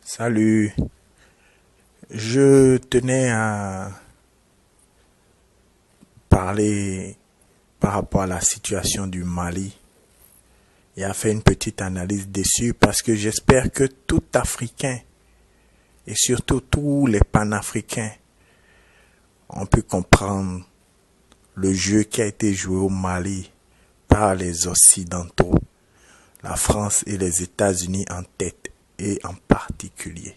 Salut, je tenais à parler par rapport à la situation du Mali et à faire une petite analyse dessus parce que j'espère que tout Africain et surtout tous les panafricains ont pu comprendre le jeu qui a été joué au Mali par les Occidentaux, la France et les États-Unis en tête et en particulier.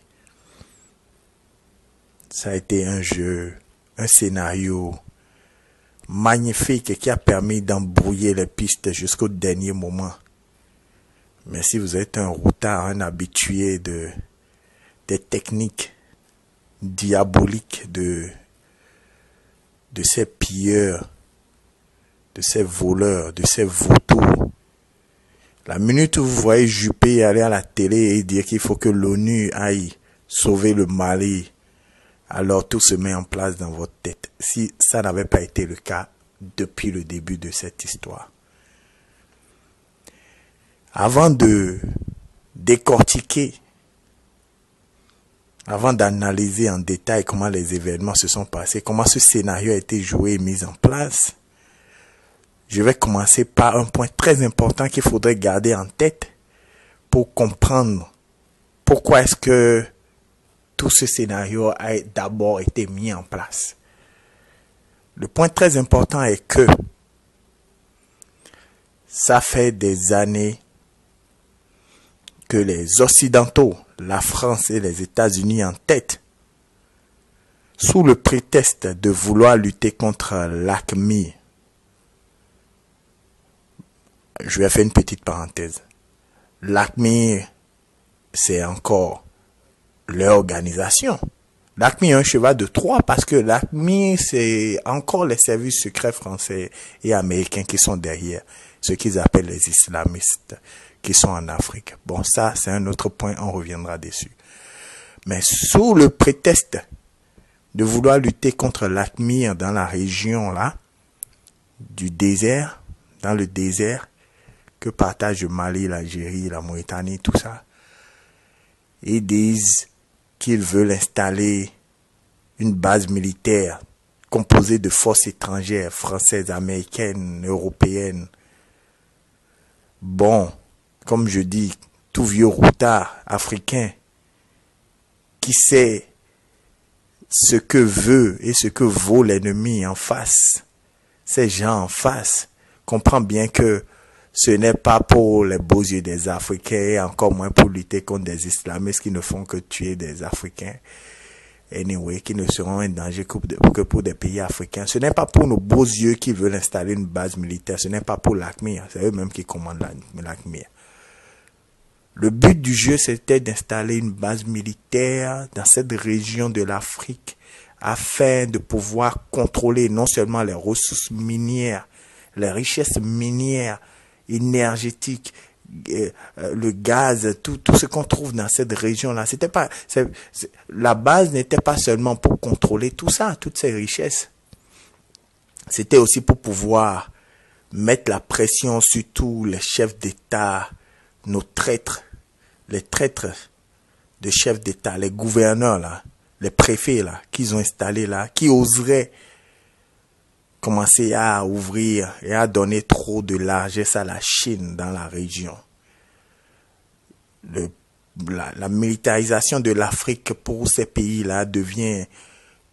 Ça a été un jeu, un scénario magnifique qui a permis d'embrouiller les pistes jusqu'au dernier moment. Mais si vous êtes un routard, un habitué des techniques diaboliques de ces pilleurs, de ces voleurs, de ces vautours, la minute où vous voyez Juppé aller à la télé et dire qu'il faut que l'ONU aille sauver le Mali, alors tout se met en place dans votre tête. Si ça n'avait pas été le cas depuis le début de cette histoire. Avant de décortiquer, avant d'analyser en détail comment les événements se sont passés, comment ce scénario a été joué et mis en place, je vais commencer par un point très important qu'il faudrait garder en tête pour comprendre pourquoi est-ce que tout ce scénario a d'abord été mis en place. Le point très important est que ça fait des années que les Occidentaux, la France et les États-Unis en tête, sous le prétexte de vouloir lutter contre l'AQMI, je vais faire une petite parenthèse. L'AQMI, c'est encore leur organisation. L'AQMI est un cheval de Troie parce que l'AQMI, c'est encore les services secrets français et américains qui sont derrière, ce qu'ils appellent les islamistes qui sont en Afrique. Bon, ça, c'est un autre point, on reviendra dessus. Mais sous le prétexte de vouloir lutter contre l'AQMI dans la région là, du désert, dans le désert, que partagent le Mali, l'Algérie, la Mauritanie, tout ça. Ils disent qu'ils veulent installer une base militaire composée de forces étrangères, françaises, américaines, européennes. Bon, comme je dis, tout vieux routard africain qui sait ce que veut et ce que vaut l'ennemi en face, ces gens en face, comprend bien que ce n'est pas pour les beaux yeux des Africains et encore moins pour lutter contre des islamistes qui ne font que tuer des Africains. Anyway, qui ne seront un danger que pour des pays africains. Ce n'est pas pour nos beaux yeux qui veulent installer une base militaire. Ce n'est pas pour l'AQMI. C'est eux-mêmes qui commandent l'AQMI. Le but du jeu, c'était d'installer une base militaire dans cette région de l'Afrique afin de pouvoir contrôler non seulement les ressources minières, les richesses minières, énergétiques, le gaz, tout ce qu'on trouve dans cette région-là. La base n'était pas seulement pour contrôler tout ça, toutes ces richesses. C'était aussi pour pouvoir mettre la pression sur tous les chefs d'État, nos traîtres, les traîtres de chefs d'État, les gouverneurs là, les préfets là, qu'ils ont installés là, qui oseraient commencer à ouvrir et à donner trop de largesse à la Chine dans la région. La militarisation de l'Afrique pour ces pays-là devient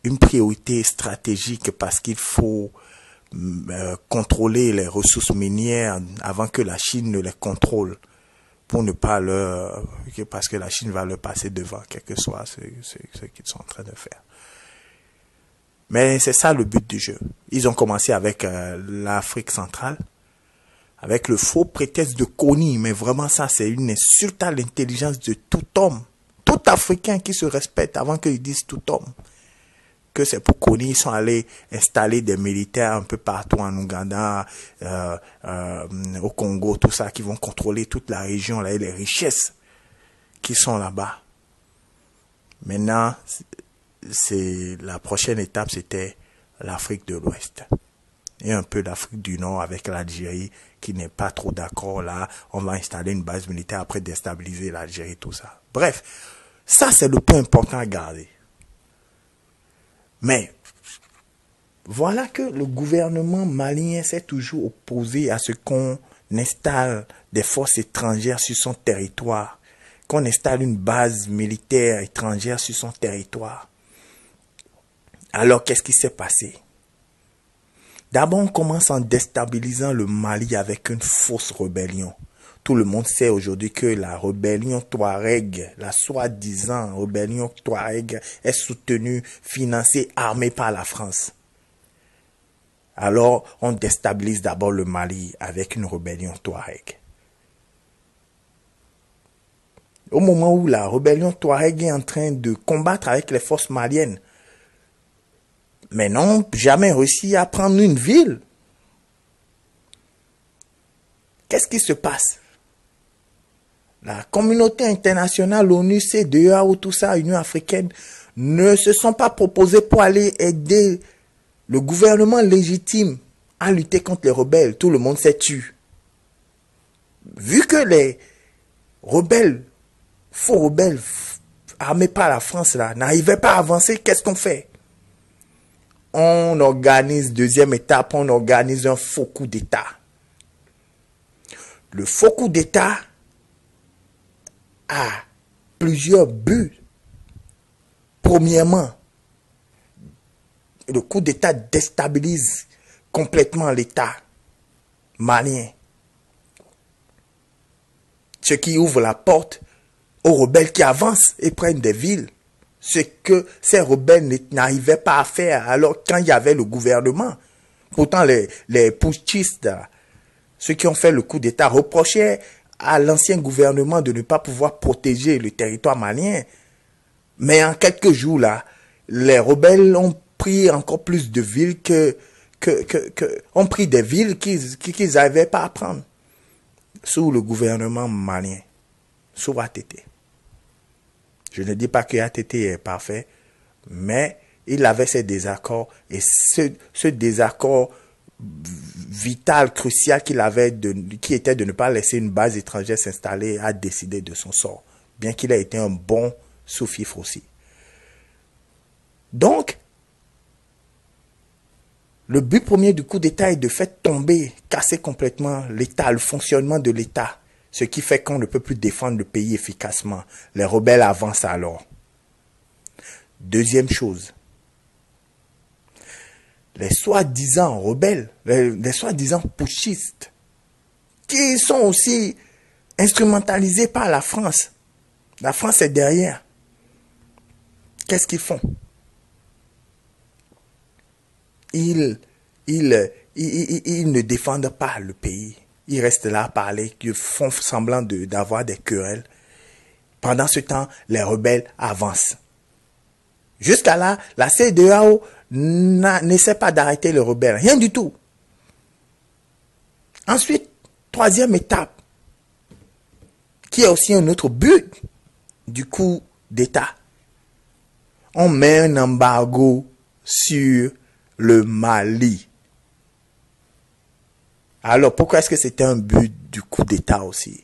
une priorité stratégique parce qu'il faut contrôler les ressources minières avant que la Chine ne les contrôle, pour ne pas parce que la Chine va leur passer devant, quel que soit ce qu'ils sont en train de faire. Mais c'est ça le but du jeu. Ils ont commencé avec l'Afrique centrale, avec le faux prétexte de Kony. Mais vraiment ça, c'est une insulte à l'intelligence de tout homme. Tout Africain qui se respecte avant qu'ils disent tout homme. Que c'est pour Kony, ils sont allés installer des militaires un peu partout en Ouganda, au Congo, tout ça, qui vont contrôler toute la région là et les richesses qui sont là-bas. Maintenant, la prochaine étape, c'était l'Afrique de l'Ouest et un peu l'Afrique du Nord avec l'Algérie qui n'est pas trop d'accord là. On va installer une base militaire après déstabiliser l'Algérie, tout ça. Bref, Ça, c'est le point important à garder. Mais, voilà que le gouvernement malien s'est toujours opposé à ce qu'on installe des forces étrangères sur son territoire, qu'on installe une base militaire étrangère sur son territoire. Alors, qu'est-ce qui s'est passé? D'abord, on commence en déstabilisant le Mali avec une fausse rébellion. Tout le monde sait aujourd'hui que la rébellion Touareg, la soi-disant rébellion Touareg, est soutenue, financée, armée par la France. Alors, on déstabilise d'abord le Mali avec une rébellion Touareg. Au moment où la rébellion Touareg est en train de combattre avec les forces maliennes, mais n'ont jamais réussi à prendre une ville. Qu'est-ce qui se passe? La communauté internationale, l'ONU, CEDEAO, tout ça, Union africaine, ne se sont pas proposés pour aller aider le gouvernement légitime à lutter contre les rebelles. Tout le monde s'est tué. Vu que les rebelles, faux rebelles, armés par la France, là, n'arrivaient pas à avancer, qu'est-ce qu'on fait? On organise, deuxième étape, on organise un faux coup d'État. Le faux coup d'État a plusieurs buts. Premièrement, le coup d'État déstabilise complètement l'État malien. Ce qui ouvre la porte aux rebelles qui avancent et prennent des villes. Ce que ces rebelles n'arrivaient pas à faire alors quand il y avait le gouvernement. Pourtant, les putschistes, ceux qui ont fait le coup d'État, reprochaient à l'ancien gouvernement de ne pas pouvoir protéger le territoire malien. Mais en quelques jours, là, les rebelles ont pris encore plus de villes ont pris des villes qu'ils n'arrivaient pas à prendre sous le gouvernement malien, sous ATT. Je ne dis pas que ATT est parfait, mais il avait ses désaccords et ce désaccord vital, crucial qu'il avait, qui était de ne pas laisser une base étrangère s'installer, a décidé de son sort, bien qu'il ait été un bon sous-fifre aussi. Donc, le but premier du coup d'État est de faire tomber, casser complètement l'État, le fonctionnement de l'État, ce qui fait qu'on ne peut plus défendre le pays efficacement. Les rebelles avancent alors. Deuxième chose, les soi-disant rebelles, les soi-disant putschistes, qui sont aussi instrumentalisés par la France. La France est derrière. Qu'est-ce qu'ils font? Ils ne défendent pas le pays. Ils restent là à parler, ils font semblant d'avoir des querelles. Pendant ce temps, les rebelles avancent. Jusqu'à là, la CEDEAO n'essaie pas d'arrêter les rebelles. Rien du tout. Ensuite, troisième étape, qui est aussi un autre but du coup d'État. On met un embargo sur le Mali. Alors, pourquoi est-ce que c'était un but du coup d'État aussi?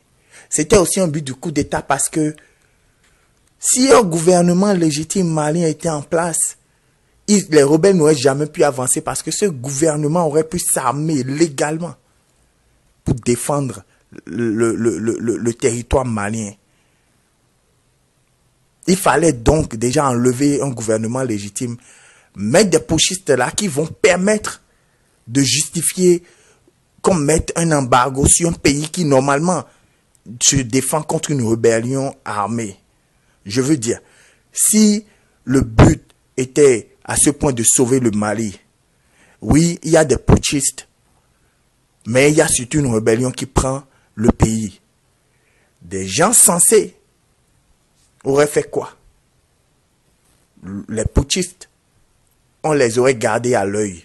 C'était aussi un but du coup d'État parce que si un gouvernement légitime malien était en place, les rebelles n'auraient jamais pu avancer parce que ce gouvernement aurait pu s'armer légalement pour défendre le territoire malien. Il fallait donc déjà enlever un gouvernement légitime, mettre des putschistes là qui vont permettre de justifier qu'on mette un embargo sur un pays qui normalement se défend contre une rébellion armée. Je veux dire, si le but était à ce point de sauver le Mali, oui, il y a des putschistes, mais il y a surtout une rébellion qui prend le pays. Des gens sensés auraient fait quoi? Les putschistes, on les aurait gardés à l'œil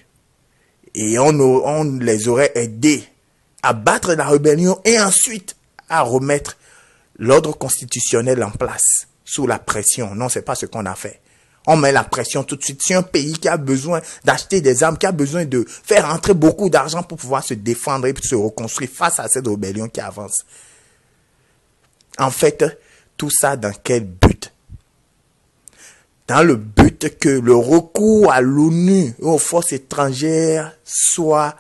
et on les aurait aidés à battre la rébellion et ensuite à remettre l'ordre constitutionnel en place sous la pression. Non, c'est pas ce qu'on a fait. On met la pression tout de suite. C'est un pays qui a besoin d'acheter des armes, qui a besoin de faire entrer beaucoup d'argent pour pouvoir se défendre et se reconstruire face à cette rébellion qui avance. En fait, tout ça dans quel but? dans le but que le recours à l'ONU et aux forces étrangères soit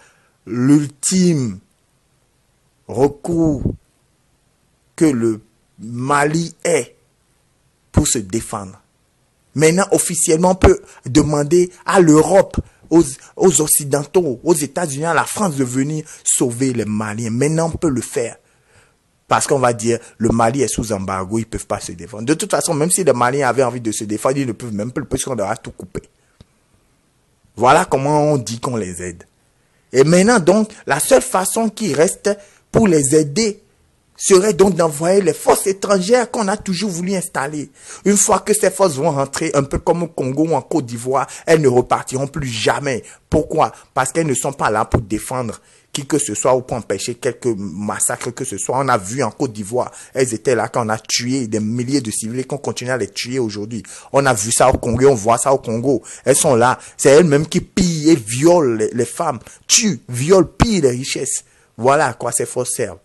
l'ultime recours que le Mali ait pour se défendre. Maintenant, officiellement, on peut demander à l'Europe, aux Occidentaux, aux États-Unis, à la France de venir sauver les Maliens. Maintenant, on peut le faire. Parce qu'on va dire, le Mali est sous embargo, ils ne peuvent pas se défendre. De toute façon, même si les Maliens avaient envie de se défendre, ils ne peuvent même pas, parce qu'on leur a tout coupé. Voilà comment on dit qu'on les aide. Et maintenant, donc, la seule façon qui reste pour les aider serait donc d'envoyer les forces étrangères qu'on a toujours voulu installer. Une fois que ces forces vont rentrer, un peu comme au Congo ou en Côte d'Ivoire, elles ne repartiront plus jamais. Pourquoi? Parce qu'elles ne sont pas là pour défendre qui que ce soit ou pour empêcher quelques massacres que ce soit. On a vu en Côte d'Ivoire, elles étaient là quand on a tué des milliers de civils et qu'on continue à les tuer aujourd'hui. On a vu ça au Congo, on voit ça au Congo. Elles sont là, c'est elles-mêmes qui pillent et violent les femmes, tuent, violent, pillent les richesses. Voilà à quoi ces forces servent.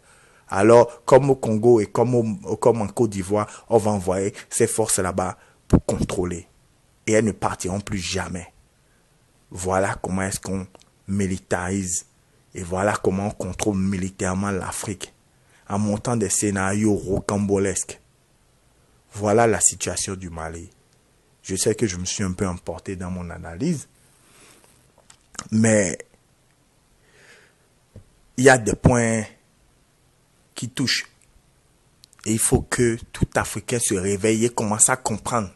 Alors, comme au Congo et comme en Côte d'Ivoire, on va envoyer ces forces là-bas pour contrôler. Et elles ne partiront plus jamais. Voilà comment est-ce qu'on militarise. Et voilà comment on contrôle militairement l'Afrique. En montant des scénarios rocambolesques. Voilà la situation du Mali. Je sais que je me suis un peu emporté dans mon analyse. Mais il y a des points qui touchent. Et il faut que tout Africain se réveille et commence à comprendre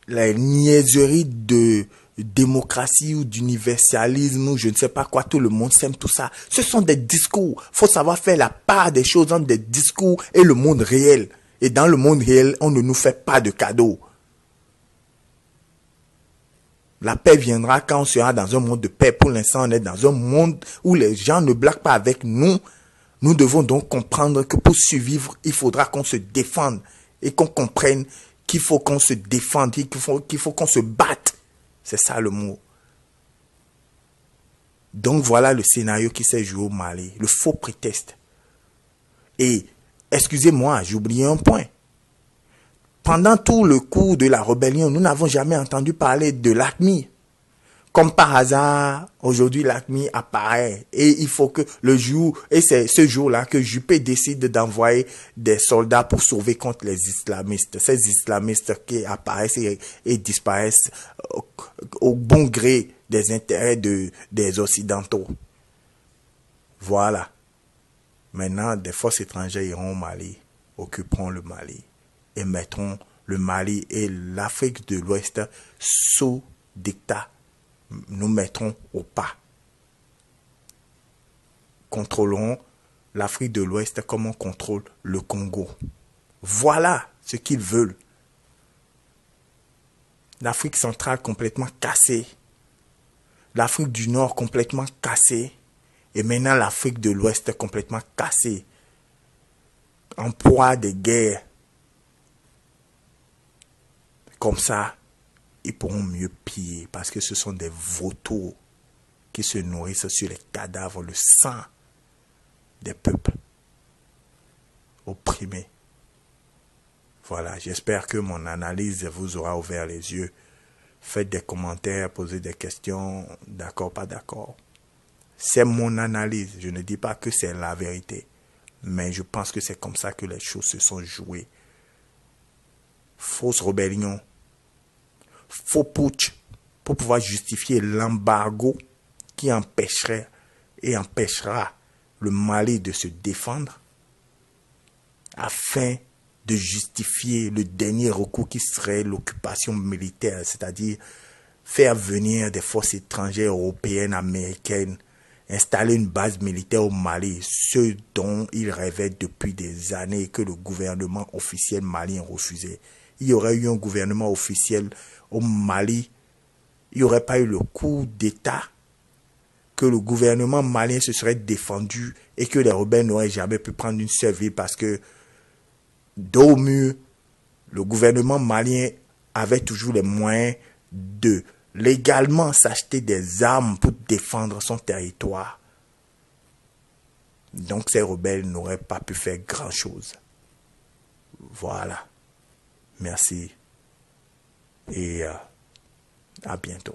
la niaiserie de démocratie ou d'universalisme ou je ne sais pas quoi, tout le monde sème tout ça. Ce sont des discours. Il faut savoir faire la part des choses entre des discours et le monde réel. Et dans le monde réel, on ne nous fait pas de cadeaux. La paix viendra quand on sera dans un monde de paix. Pour l'instant, on est dans un monde où les gens ne blaguent pas avec nous. Nous devons donc comprendre que pour survivre, il faudra qu'on se défende et qu'on comprenne qu'il faut qu'on se défende, qu'il faut qu'on se batte. C'est ça le mot. Donc voilà le scénario qui s'est joué au Mali, le faux prétexte. Et, excusez-moi, j'ai oublié un point. Pendant tout le cours de la rébellion, nous n'avons jamais entendu parler de l'AQMI. Comme par hasard, aujourd'hui l'AQMI apparaît et il faut que le jour, et c'est ce jour-là que Juppé décide d'envoyer des soldats pour sauver contre les islamistes. Ces islamistes qui apparaissent et disparaissent au bon gré des intérêts des Occidentaux. Voilà. Maintenant, des forces étrangères iront au Mali, occuperont le Mali et mettront le Mali et l'Afrique de l'Ouest sous dictat. Nous mettrons au pas. Contrôlerons l'Afrique de l'Ouest comme on contrôle le Congo. Voilà ce qu'ils veulent. L'Afrique centrale complètement cassée. L'Afrique du Nord complètement cassée. Et maintenant l'Afrique de l'Ouest complètement cassée. En proie des guerres. Comme ça, ils pourront mieux piller parce que ce sont des vautours qui se nourrissent sur les cadavres, le sang des peuples opprimés. Voilà, j'espère que mon analyse vous aura ouvert les yeux. Faites des commentaires, posez des questions, d'accord, pas d'accord. C'est mon analyse, je ne dis pas que c'est la vérité, mais je pense que c'est comme ça que les choses se sont jouées. Fausse rébellion. Faux putsch pour pouvoir justifier l'embargo qui empêcherait et empêchera le Mali de se défendre afin de justifier le dernier recours qui serait l'occupation militaire, c'est-à-dire faire venir des forces étrangères européennes, américaines, installer une base militaire au Mali, ce dont ils rêvaient depuis des années et que le gouvernement officiel malien refusait. Il y aurait eu un gouvernement officiel au Mali, il n'y aurait pas eu le coup d'État, que le gouvernement malien se serait défendu et que les rebelles n'auraient jamais pu prendre une seule ville parce que, dos au mur, le gouvernement malien avait toujours les moyens de légalement s'acheter des armes pour défendre son territoire. Donc ces rebelles n'auraient pas pu faire grand-chose. Voilà. Merci. et à bientôt.